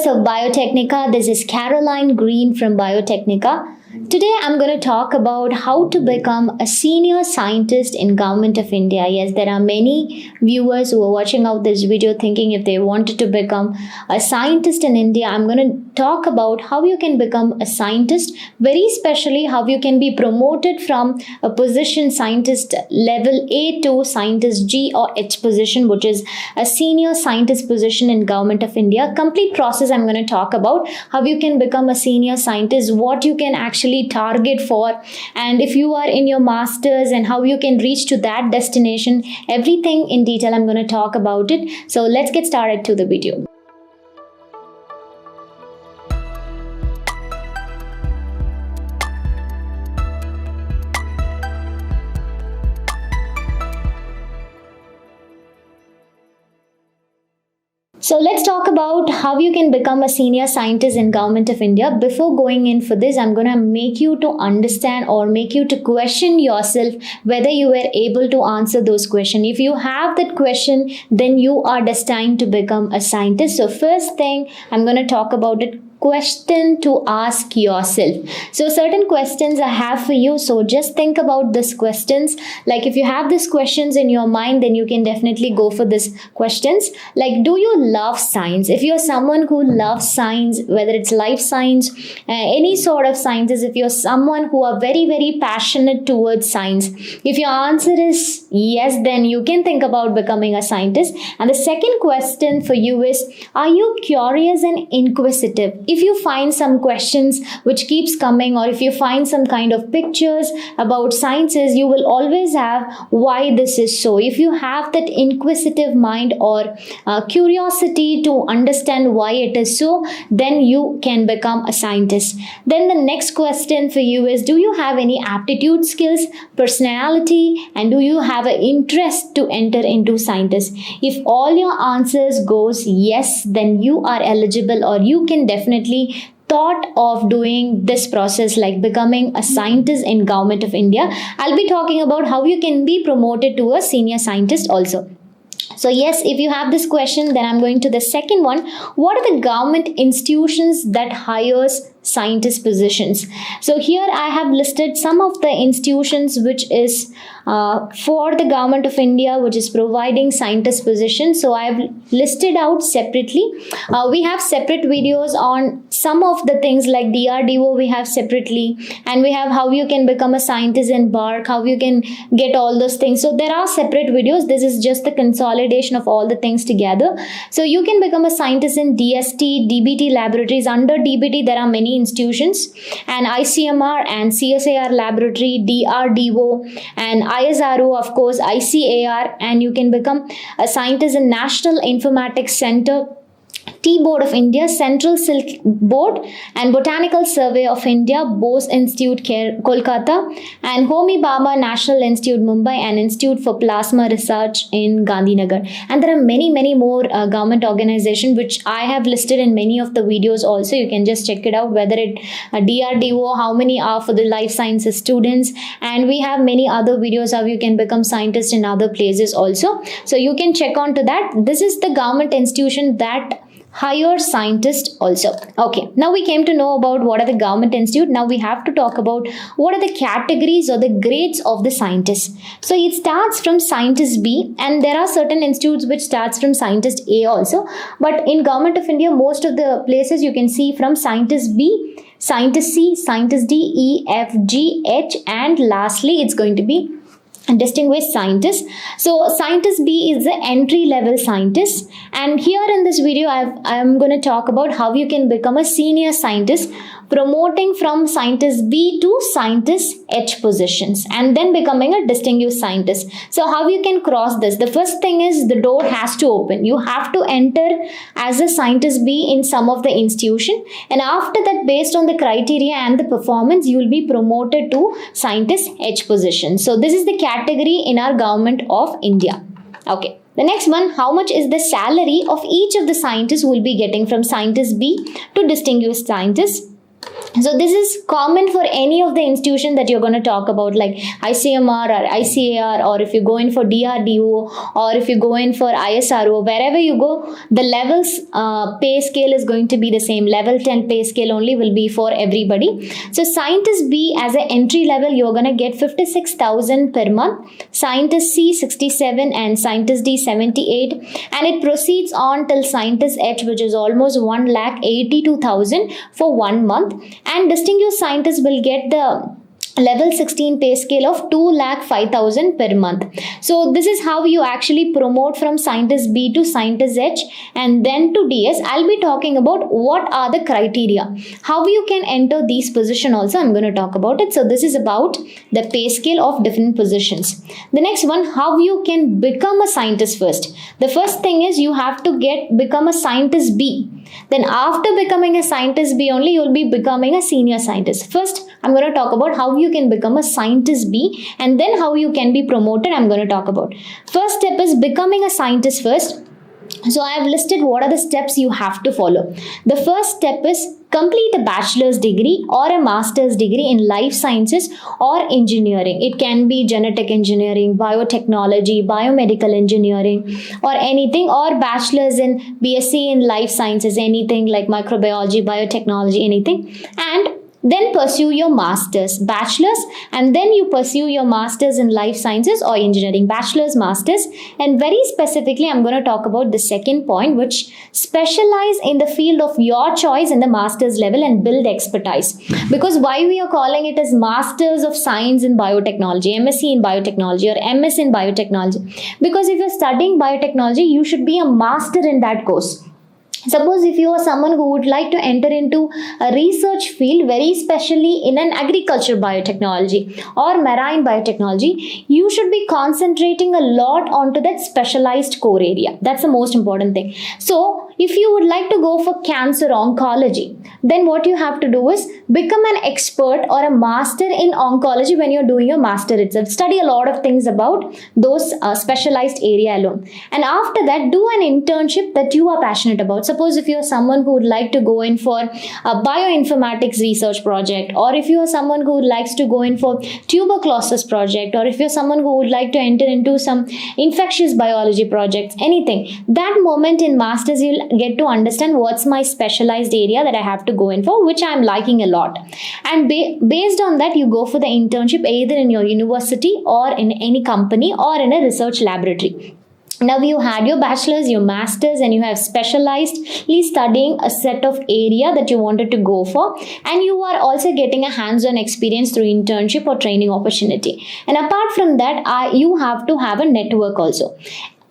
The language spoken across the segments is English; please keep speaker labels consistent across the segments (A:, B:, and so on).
A: of Biotechnica. This is Caroline Green from Biotechnica. Today I'm going to talk about how to become a senior scientist in Government of India. Yes, there are many viewers who are watching out this video thinking if they wanted to become a scientist in India. I'm going to talk about how you can become a scientist, very especially how you can be promoted from a position scientist level A to scientist G or H position, which is a senior scientist position in Government of India. Complete process I'm going to talk about how you can become a senior scientist, what you can actually target for, and if you are in your masters and how you can reach to that destination. Everything in detail I'm going to talk about it. So let's get started to the video. So let's talk about how you can become a senior scientist in Government of India. Before going in for this, I'm going to make you to understand or make you to question yourself whether you were able to answer those questions. If you have that question, then you are destined to become a scientist. So first thing I'm going to talk about it. Question to ask yourself. So certain questions I have for you. So just think about these questions. Like if you have these questions in your mind, then you can definitely go for these questions. Like, do you love science? If you're someone who loves science, whether it's life science, any sort of sciences, if you're someone who are very, very passionate towards science, if your answer is yes, then you can think about becoming a scientist. And the second question for you is, are you curious and inquisitive? If you find some questions which keeps coming, or if you find some kind of pictures about sciences, you will always have why this is so. If you have that inquisitive mind or curiosity to understand why it is so, then you can become a scientist. Then the next question for you is, do you have any aptitude skills, personality, and do you have an interest to enter into scientist? If all your answers goes yes, then you are eligible, or you can definitely thought of doing this process like becoming a scientist in Government of India. I'll be talking about how you can be promoted to a senior scientist also. So yes, if you have this question, then I'm going to the second one. What are the government institutions that hires scientist positions? So here I have listed some of the institutions which is for the Government of India, which is providing scientist positions. So I've listed out separately. We have separate videos on some of the things like DRDO we have separately, and we have how you can become a scientist in BARC, how you can get all those things. So there are separate videos. This is just the consolidation of all the things together. So you can become a scientist in DST, DBT laboratories. Under DBT there are many institutions, and ICMR and CSIR laboratory, DRDO and ISRO, of course, ICAR, and you can become a scientist in National Informatics Center, Tea Board of India, Central Silk Board, and Botanical Survey of India, Bose Institute, Kolkata, and Homi Bhabha National Institute, Mumbai, and Institute for Plasma Research in Gandhinagar. And there are many, many more government organizations which I have listed in many of the videos also. You can just check it out, whether it DRDO, how many are for the life sciences students, and we have many other videos how you can become scientist in other places also. So you can check on to that. This is the government institution that hire scientists also. Okay, now we came to know about what are the government institute. Now we have to talk about what are the categories or the grades of the scientists. So it starts from scientist B, and there are certain institutes which starts from scientist A also. But in Government of India, most of the places you can see from scientist B, scientist C, scientist D, E, F, G, H, and lastly it's going to be distinguished scientist. So scientist B is the entry level scientist, and here in this video I'm going to talk about how you can become a senior scientist, promoting from scientist B to scientist H positions, and then becoming a distinguished scientist. So how you can cross this? The first thing is the door has to open. You have to enter as a scientist B in some of the institution, and after that, based on the criteria and the performance, you will be promoted to scientist H position. So this is the category in our Government of India. Okay. The next one, how much is the salary of each of the scientists will be getting from scientist B to distinguished scientist? So this is common for any of the institution that you're going to talk about, like ICMR or ICAR, or if you go in for DRDO, or if you go in for ISRO, wherever you go, the levels pay scale is going to be the same. Level 10 pay scale only will be for everybody. So scientist B, as an entry level, you're going to get 56,000 per month, scientist C 67, and scientist D 78, and it proceeds on till scientist H, which is almost 1,82,000 for 1 month. And distinguished scientists will get the level 16 pay scale of 2,05,000 per month. So this is how you actually promote from scientist B to scientist H and then to DS. I'll be talking about what are the criteria, how you can enter these positions also. I'm going to talk about it. So this is about the pay scale of different positions. The next one, how you can become a scientist first. The first thing is you have to become a scientist B. Then after becoming a scientist B only, you'll be becoming a senior scientist. First, I'm going to talk about how you can become a scientist B, and then how you can be promoted I'm going to talk about. First step is becoming a scientist first. So I have listed what are the steps you have to follow. The first step is complete a bachelor's degree or a master's degree in life sciences or engineering. It can be genetic engineering, biotechnology, biomedical engineering, or anything, or bachelor's in BSc in life sciences, anything like microbiology, biotechnology, anything. And then pursue your master's, bachelor's, and then you pursue your master's in life sciences or engineering, bachelor's, master's. And very specifically, I'm going to talk about the second point, which specialize in the field of your choice in the master's level and build expertise. Because why we are calling it as Masters of Science in Biotechnology, MSc in Biotechnology, or MS in Biotechnology? Because if you're studying biotechnology, you should be a master in that course. Suppose if you are someone who would like to enter into a research field, very specially in an agriculture biotechnology or marine biotechnology, you should be concentrating a lot onto that specialized core area. That's the most important thing. So if you would like to go for cancer oncology, then what you have to do is become an expert or a master in oncology when you're doing your master itself. Study a lot of things about those specialized area alone. And after that, do an internship that you are passionate about. Suppose if you're someone who would like to go in for a bioinformatics research project, or if you're someone who likes to go in for tuberculosis project, or if you're someone who would like to enter into some infectious biology projects, anything, that moment in masters you'll get to understand what's my specialized area that I have to go in for, which I'm liking a lot. And based on that, you go for the internship either in your university or in any company or in a research laboratory. Now you had your bachelor's, your master's, and you have specializedly studying a set of area that you wanted to go for, and you are also getting a hands-on experience through internship or training opportunity. And apart from that, you have to have a network also.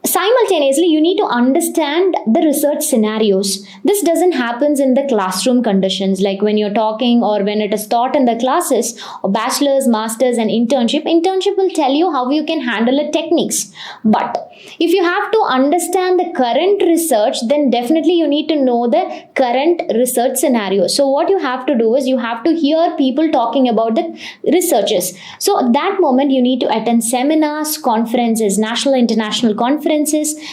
A: Simultaneously, you need to understand the research scenarios. This doesn't happen in the classroom conditions, like when you're talking or when it is taught in the classes, or bachelor's, master's, and internship will tell you how you can handle the techniques. But if you have to understand the current research, then definitely you need to know the current research scenario. So what you have to do is you have to hear people talking about the researches. So at that moment, you need to attend seminars, conferences, national, international conferences,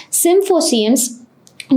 A: symposiums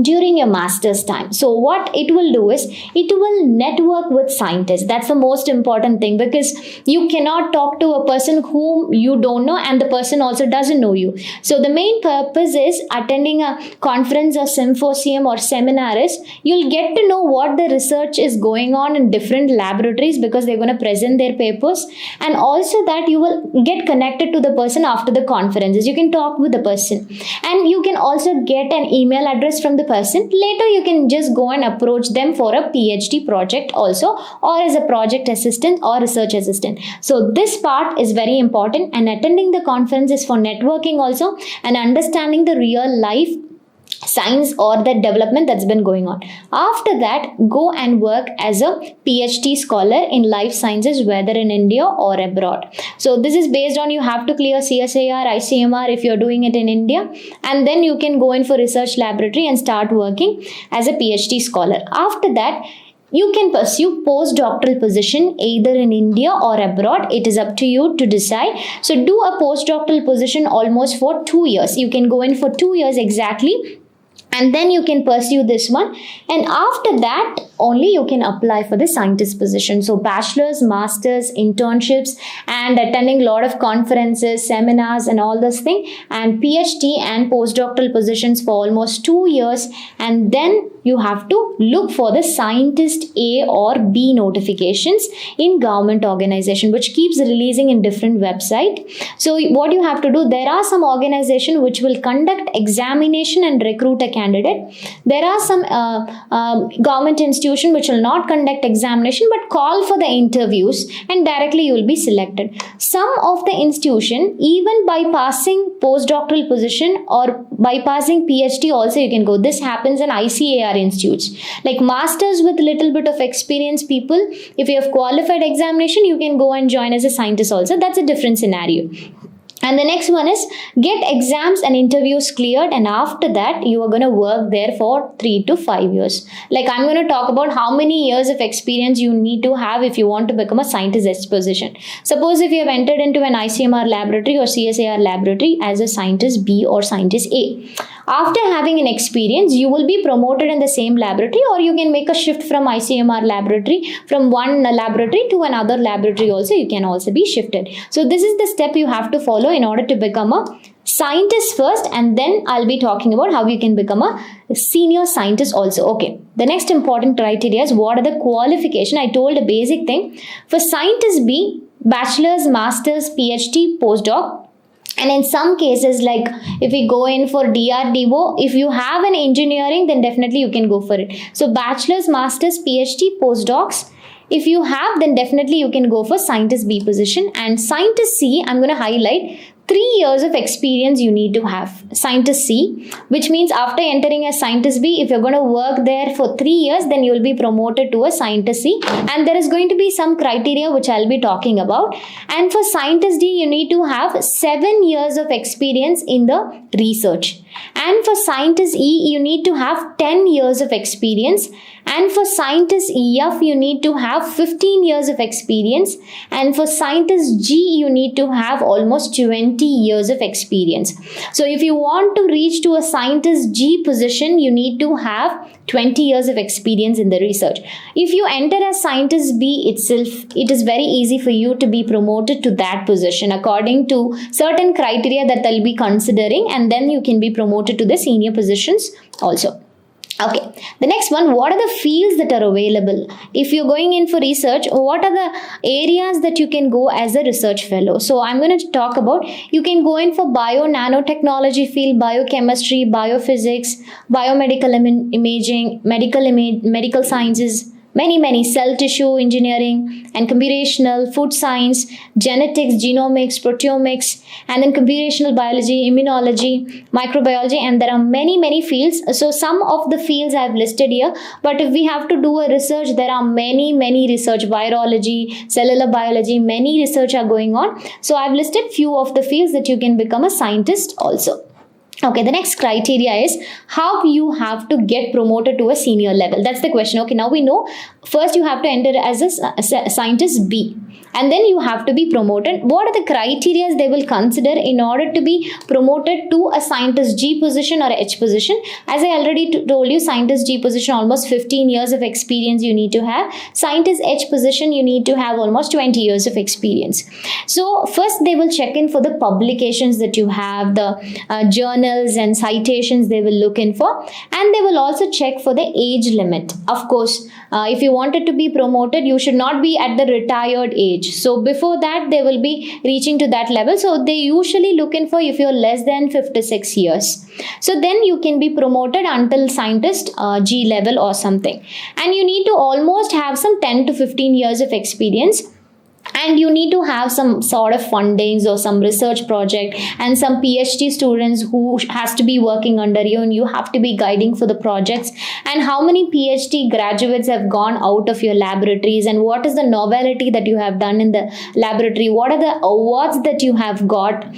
A: during your master's time. So what it will do is it will network with scientists. That's the most important thing, because you cannot talk to a person whom you don't know and the person also doesn't know you. So the main purpose is attending a conference or symposium or seminar is you'll get to know what the research is going on in different laboratories, because they're going to present their papers, and also that you will get connected to the person after the conferences. You can talk with the person, and you can also get an email address from the person. Later you can just go and approach them for a PhD project also, or as a project assistant or research assistant. So this part is very important, and attending the conference is for networking also and understanding the real life science or the development that's been going on. After that, go and work as a PhD scholar in life sciences, whether in India or abroad. So this is based on you have to clear CSIR, ICMR if you're doing it in India, and then you can go in for research laboratory and start working as a PhD scholar. After that, you can pursue postdoctoral position either in India or abroad. It is up to you to decide. So do a postdoctoral position almost for 2 years. You can go in for 2 years exactly. and then you can pursue this one, and after that only you can apply for the scientist position. So bachelor's, master's, internships, and attending a lot of conferences, seminars, and all this thing, and PhD and postdoctoral positions for almost 2 years, and then you have to look for the scientist A or B notifications in government organization, which keeps releasing in different website. So what you have to do, there are some organization which will conduct examination and recruit a candidate. There are some government institution which will not conduct examination but call for the interviews, and directly you will be selected. Some of the institution, even by passing postdoctoral position or bypassing PhD also you can go. This happens in ICAR institutes, like masters with little bit of experience people. If you have qualified examination, you can go and join as a scientist also. That's a different scenario. And the next one is get exams and interviews cleared, and after that you are going to work there for 3 to 5 years. Like I'm going to talk about how many years of experience you need to have if you want to become a scientist position. Suppose if you have entered into an ICMR laboratory or CSIR laboratory as a scientist B or scientist A. After having an experience, you will be promoted in the same laboratory, or you can make a shift from ICMR laboratory, from one laboratory to another laboratory also. You can also be shifted. So this is the step you have to follow in order to become a scientist first, and then I'll be talking about how you can become a senior scientist also. Okay, the next important criteria is what are the qualification. I told a basic thing. For scientist B, bachelor's, master's, PhD, postdoc. And in some cases, like if we go in for DRDO, if you have an engineering, then definitely you can go for it. So bachelor's, master's, PhD, postdocs, if you have, then definitely you can go for scientist B position. And scientist C, I'm going to highlight 3 years of experience you need to have. Scientist C, which means after entering as scientist B, if you're going to work there for 3 years, then you will be promoted to a scientist C. And there is going to be some criteria which I'll be talking about. And for scientist D, you need to have 7 years of experience in the research. And for scientist E, you need to have 10 years of experience. And for scientist EF, you need to have 15 years of experience. And for scientist G, you need to have almost 20 years of experience. So if you want to reach to a scientist G position, you need to have 20 years of experience in the research. If you enter as scientist B itself, it is very easy for you to be promoted to that position according to certain criteria that they'll be considering, and then you can be promoted to the senior positions also. Okay, the next one, what are the fields that are available? If you're going in for research, what are the areas that you can go as a research fellow? So I'm going to talk about, you can go in for bio nanotechnology field, biochemistry, biophysics, biomedical imaging, medical sciences, many cell tissue engineering and computational, food science, genetics, genomics, proteomics, and then computational biology, immunology, microbiology, and there are many fields. So some of the fields I've listed here, but if we have to do a research, there are many research, virology, cellular biology, many research are going on. So I've listed few of the fields that you can become a scientist also. Okay, the next criteria is how you have to get promoted to a senior level. That's the question. Okay, now we know first you have to enter as a scientist B, and then you have to be promoted. What are the criteria they will consider in order to be promoted to a scientist G position or H position? As I already told you, scientist G position, almost 15 years of experience you need to have. Scientist H position, you need to have almost 20 years of experience. So first they will check in for the publications that you have, the journals and citations they will look in for, and they will also check for the age limit. Of course, if you wanted to be promoted, you should not be at the retired age. So before that, they will be reaching to that level. So they usually look in for if you're less than 56 years. So then you can be promoted until scientist G level or something. And you need to almost have some 10 to 15 years of experience. And you need to have some sort of fundings or some research project and some PhD students who has to be working under you, and you have to be guiding for the projects. And how many PhD graduates have gone out of your laboratories, and what is the novelty that you have done in the laboratory? What are the awards that you have got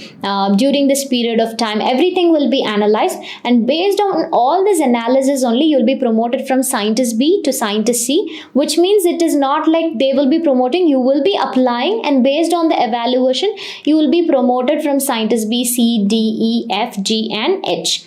A: during this period of time? Everything will be analyzed, and based on all this analysis only, you'll be promoted from scientist B to scientist C, which means it is not like they will be promoting, you will be applying, and based on the evaluation you will be promoted from scientist B, C, D, E, F, G and H.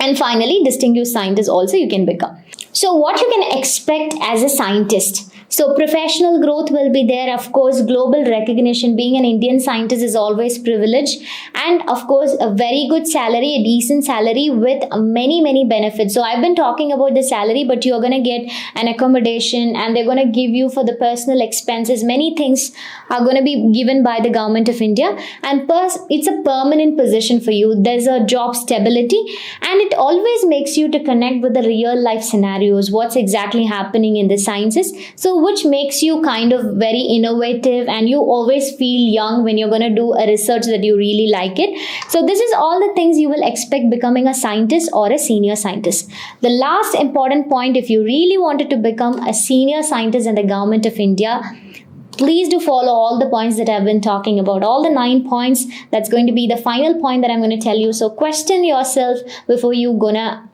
A: And finally, distinguished scientist also you can become. So what you can expect as a scientist? So professional growth will be there. Of course, global recognition. Being an Indian scientist is always privilege, and of course, a very good salary, a decent salary with many benefits. So I've been talking about the salary, but you're gonna get an accommodation, and they're gonna give you for the personal expenses. Many things are gonna be given by the government of India, and it's a permanent position for you. There's a job stability, and it always makes you to connect with the real life scenarios. What's exactly happening in the sciences? So which makes you kind of very innovative, and you always feel young when you're going to do a research that you really like it. So this is all the things you will expect becoming a scientist or a senior scientist. The last important point, if you really wanted to become a senior scientist in the government of India, please do follow all the points that I've been talking about, all the 9 points. That's going to be the final point that I'm going to tell you. So question yourself before you gonna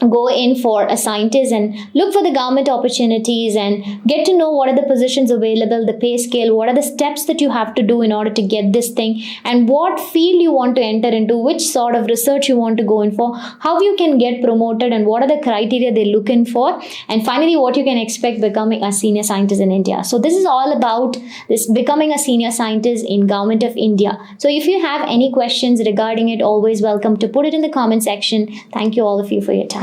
A: go in for a scientist, and look for the government opportunities and get to know what are the positions available, the pay scale, what are the steps that you have to do in order to get this thing, and what field you want to enter into, which sort of research you want to go in for, how you can get promoted, and what are the criteria they're looking for, and finally what you can expect becoming a senior scientist in India. So this is all about this becoming a senior scientist in government of India. So if you have any questions regarding it, always welcome to put it in the comment section. Thank you all of you for your time.